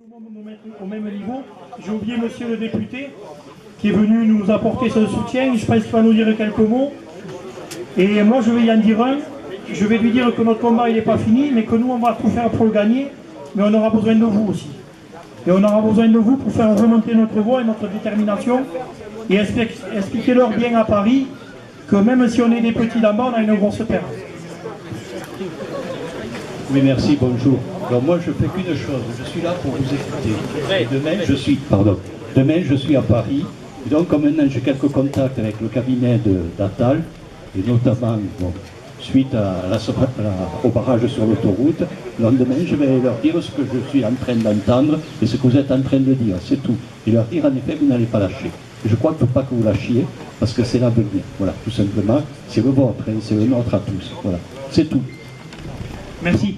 Tout le monde nous met au même niveau. J'ai oublié monsieur le député qui est venu nous apporter son soutien. Je pense qu'il va nous dire quelques mots. Et moi je vais y en dire un. Je vais lui dire que notre combat il n'est pas fini, mais que nous on va tout faire pour le gagner. Mais on aura besoin de vous aussi. Et on aura besoin de vous pour faire remonter notre voix et notre détermination. Et expliquez-leur bien à Paris que même si on est des petits d'en bas, on a une grosse perte. Oui, merci, bonjour. Alors moi, je fais qu'une chose, je suis là pour vous écouter. Et demain, je suis à Paris. Et donc, comme maintenant, j'ai quelques contacts avec le cabinet d'Attal, et notamment, bon, suite au barrage sur l'autoroute, le lendemain, je vais leur dire ce que je suis en train d'entendre et ce que vous êtes en train de dire, c'est tout. Et leur dire, en effet, vous n'allez pas lâcher. Et je crois qu'il ne faut pas que vous lâchiez, parce que c'est l'avenir. Voilà, tout simplement, c'est le vôtre, et c'est le nôtre à tous. Voilà, c'est tout. Merci.